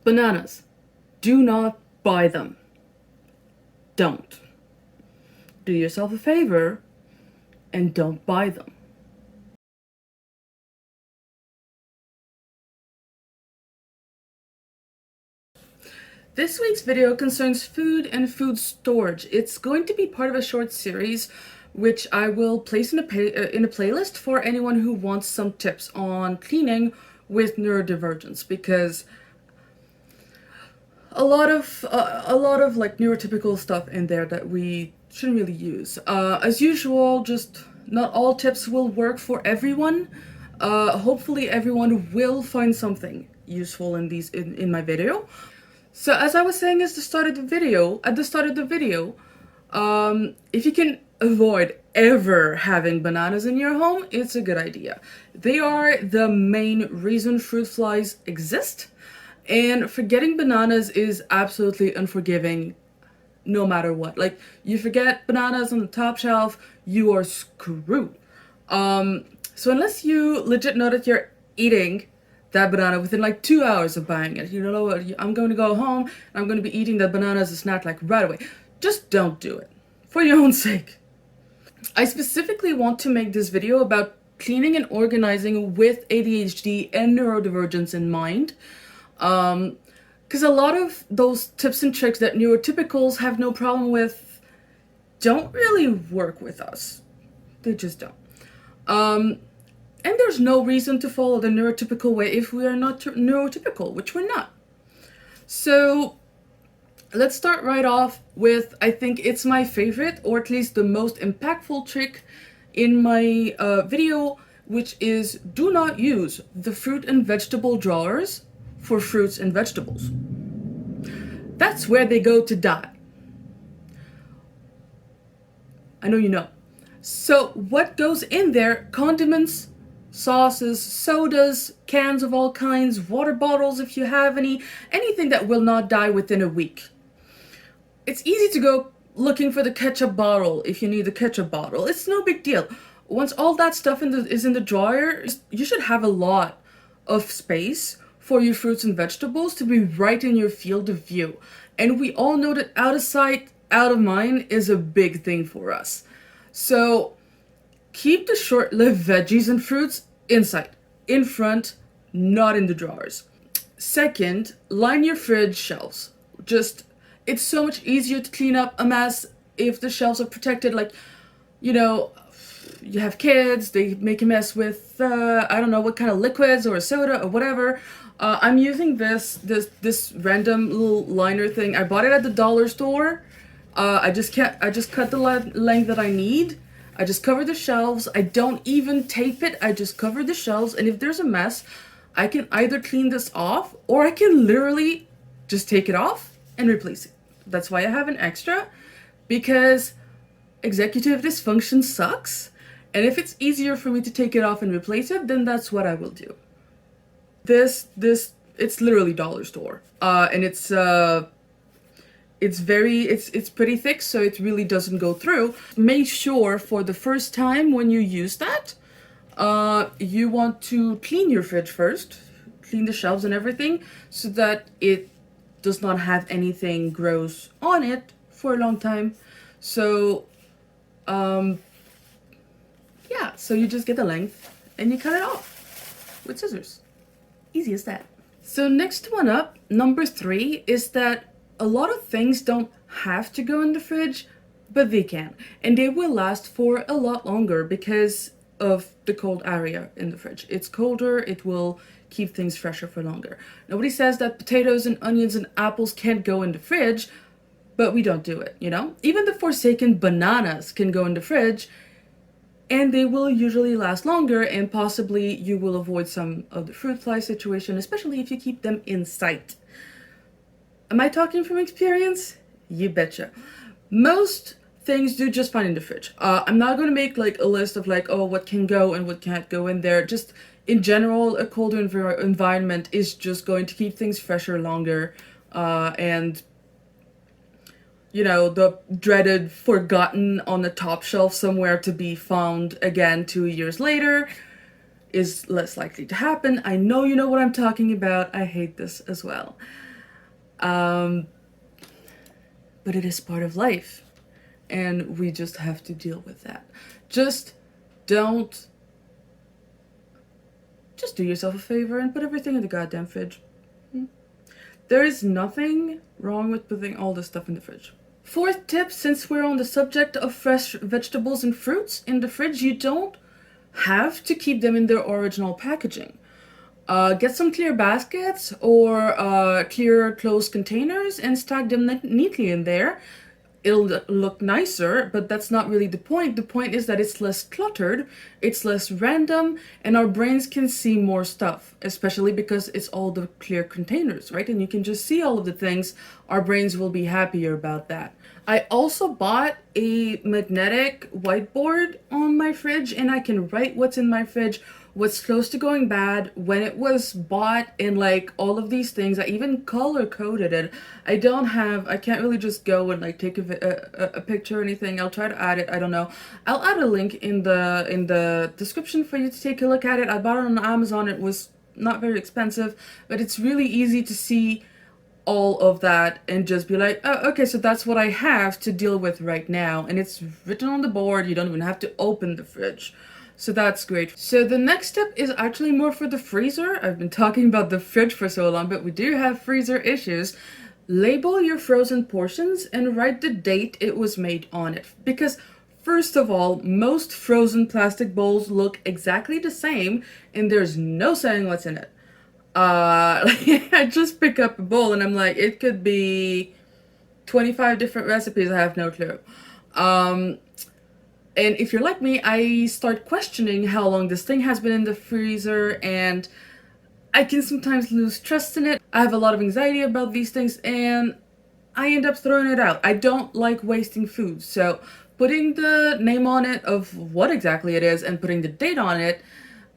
Bananas. Do not buy them. Don't. Do yourself a favor and don't buy them. This week's video concerns food and food storage. It's going to be part of a short series which I will place in a playlist for anyone who wants some tips on cleaning with neurodivergence, because a lot of like neurotypical stuff in there that we shouldn't really use. As usual, just not all tips will work for everyone. Hopefully everyone will find something useful in my video. So as I was saying at the start of the video, if you can avoid ever having bananas in your home, it's a good idea. They are the main reason fruit flies exist, and forgetting bananas is absolutely unforgiving no matter what. Like, you forget bananas on the top shelf, you are screwed. So unless you legit know that you're eating that banana within like 2 hours of buying it, you know what, I'm going to go home and I'm going to be eating that banana as a snack like right away. Just don't do it, for your own sake. I specifically want to make this video about cleaning and organizing with ADHD and neurodivergence in mind, because a lot of those tips and tricks that neurotypicals have no problem with don't really work with us. They just don't. And there's no reason to follow the neurotypical way if we are not neurotypical, which we're not. So let's start right off with, I think it's my favorite, or at least the most impactful trick in my video, which is do not use the fruit and vegetable drawers for fruits and vegetables. That's where they go to die. I know you know. So what goes in there? Condiments, sauces, sodas, cans of all kinds, water bottles if you have any, anything that will not die within a week. It's easy to go looking for the ketchup bottle if you need the ketchup bottle. It's no big deal. Once all that stuff is in the drawer, you should have a lot of space for your fruits and vegetables to be right in your field of view. And we all know that out of sight, out of mind is a big thing for us. So keep the short-lived veggies and fruits inside, in front, not in the drawers. Second, line your fridge shelves. It's so much easier to clean up a mess if the shelves are protected. Like, you know, you have kids, they make a mess with, I don't know what kind of liquids or a soda or whatever. I'm using this random little liner thing. I bought it at the dollar store. I just cut the length that I need. I just cover the shelves. I don't even tape it. I just cover the shelves. And if there's a mess, I can either clean this off or I can literally just take it off and replace it. That's why I have an extra, because executive dysfunction sucks. And if it's easier for me to take it off and replace it, then that's what I will do. It's literally dollar store. And it's pretty thick, so it really doesn't go through. Make sure for the first time when you use that, you want to clean your fridge first, clean the shelves and everything, so that it does not have anything gross on it for a long time. So, yeah, so you just get the length and you cut it off with scissors. Easy as that. So next one up, number 3, is that a lot of things don't have to go in the fridge, but they can. And they will last for a lot longer because of the cold area in the fridge. It's colder, it will keep things fresher for longer. Nobody says that potatoes and onions and apples can't go in the fridge, but we don't do it, you know? Even the forsaken bananas can go in the fridge, and they will usually last longer, and possibly you will avoid some of the fruit fly situation, especially if you keep them in sight. Am I talking from experience? You betcha. Most things do just fine in the fridge. I'm not going to make like a list of like, oh, what can go and what can't go in there. Just in general, a colder environment is just going to keep things fresher longer. And you know, the dreaded forgotten on the top shelf somewhere to be found again 2 years later is less likely to happen. I know you know what I'm talking about. I hate this as well. Um, but it is part of life, and we just have to deal with that. Just don't. Just do yourself a favor and put everything in the goddamn fridge. There is nothing wrong with putting all this stuff in the fridge. Fourth tip, since we're on the subject of fresh vegetables and fruits in the fridge, you don't have to keep them in their original packaging. Get some clear baskets or clear closed containers and stack them neatly in there. It'll look nicer, but that's not really the point. The point is that it's less cluttered, it's less random, and our brains can see more stuff, especially because it's all the clear containers, right? And you can just see all of the things. Our brains will be happier about that. I also bought a magnetic whiteboard on my fridge, and I can write what's in my fridge, what's close to going bad, when it was bought, and like all of these things. I even color coded it. I can't really just go and like take a picture or anything. I'll try to add it. I don't know. I'll add a link in the description for you to take a look at it. I bought it on Amazon. It was not very expensive, but it's really easy to see all of that and just be like, oh, okay, so that's what I have to deal with right now. And it's written on the board. You don't even have to open the fridge. So that's great. So the next step is actually more for the freezer. I've been talking about the fridge for so long, but we do have freezer issues. Label your frozen portions and write the date it was made on it. Because first of all, most frozen plastic bowls look exactly the same and there's no saying what's in it. I just pick up a bowl and I'm like, it could be 25 different recipes. I have no clue. And if you're like me, I start questioning how long this thing has been in the freezer, and I can sometimes lose trust in it. I have a lot of anxiety about these things, and I end up throwing it out. I don't like wasting food, so putting the name on it of what exactly it is and putting the date on it,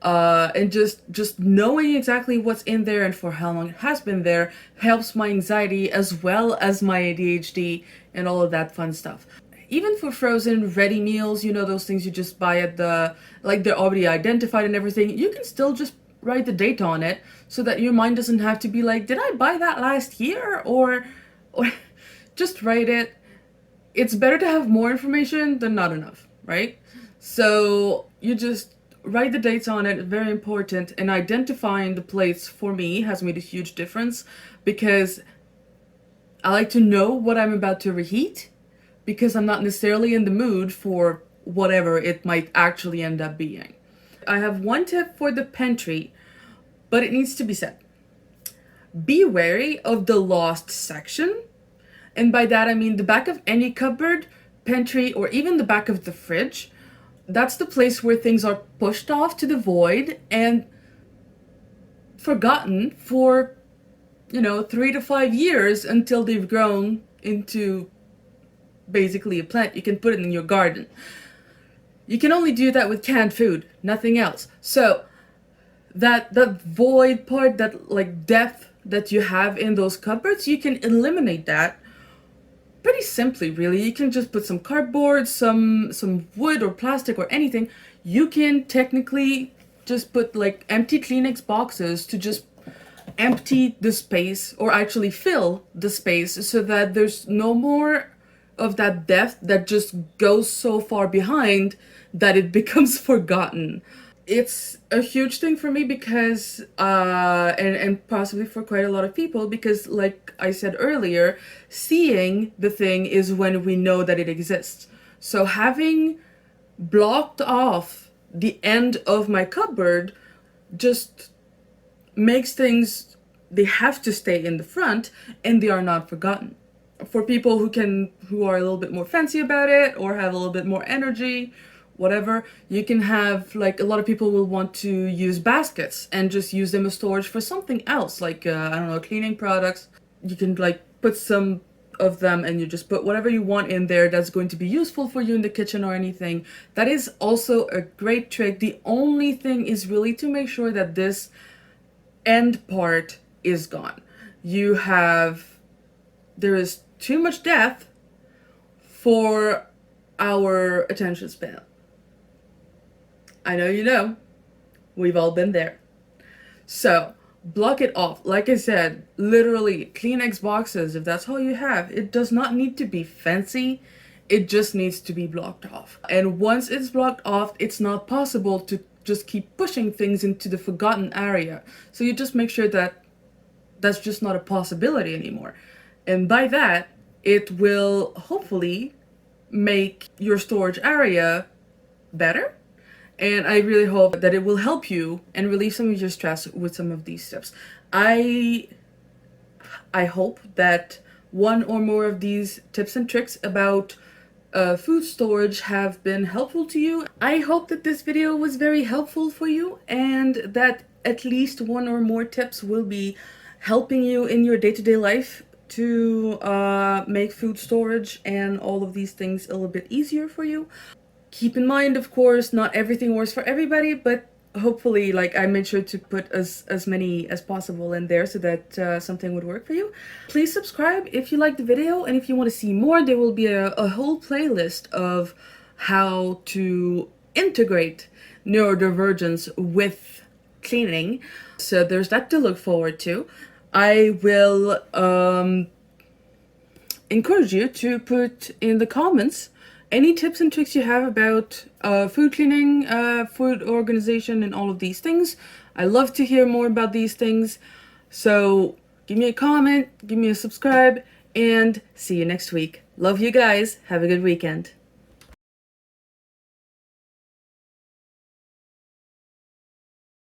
and just knowing exactly what's in there and for how long it has been there helps my anxiety as well as my ADHD and all of that fun stuff. Even for frozen ready meals, you know, those things you just buy at like they're already identified and everything, you can still just write the date on it so that your mind doesn't have to be like, did I buy that last year? Or just write it. It's better to have more information than not enough, right? So you just write the dates on it, very important, and identifying the plates for me has made a huge difference because I like to know what I'm about to reheat, because I'm not necessarily in the mood for whatever it might actually end up being. I have one tip for the pantry, but it needs to be said. Be wary of the lost section. And by that I mean the back of any cupboard, pantry, or even the back of the fridge. That's the place where things are pushed off to the void and forgotten for, 3 to 5 years until they've grown into basically a plant. You can put it in your garden. You can only do that with canned food, nothing else. So that void part, that like depth that you have in those cupboards, you can eliminate that pretty simply, really. You can just put some cardboard, some wood or plastic or anything. You can technically just put like empty Kleenex boxes to just empty the space, or actually fill the space, so that there's no more of that depth that just goes so far behind that it becomes forgotten. It's a huge thing for me because and possibly for quite a lot of people, because like I said earlier, seeing the thing is when we know that it exists. So having blocked off the end of my cupboard just makes things, they have to stay in the front and they are not forgotten. For people who are a little bit more fancy about it or have a little bit more energy, whatever, you can have, like, a lot of people will want to use baskets and just use them as storage for something else, like I don't know, cleaning products. You can like put some of them and you just put whatever you want in there that's going to be useful for you in the kitchen or anything. That is also a great trick. The only thing is really to make sure that this end part is gone. There is too much depth for our attention span. I know you know. We've all been there. So block it off. Like I said, literally, Kleenex boxes, if that's all you have, it does not need to be fancy. It just needs to be blocked off. And once it's blocked off, it's not possible to just keep pushing things into the forgotten area. So you just make sure that that's just not a possibility anymore. And by that, it will hopefully make your storage area better. And I really hope that it will help you and relieve some of your stress with some of these steps. I hope that one or more of these tips and tricks about food storage have been helpful to you. I hope that this video was very helpful for you and that at least one or more tips will be helping you in your day-to-day life to make food storage and all of these things a little bit easier for you. Keep in mind, of course, not everything works for everybody, but hopefully, like, I made sure to put as many as possible in there so that something would work for you. Please subscribe if you like the video, and if you want to see more, there will be a whole playlist of how to integrate neurodivergence with cleaning. So there's that to look forward to. I will encourage you to put in the comments any tips and tricks you have about food cleaning, food organization, and all of these things. I love to hear more about these things. So give me a comment, give me a subscribe, and see you next week. Love you guys. Have a good weekend.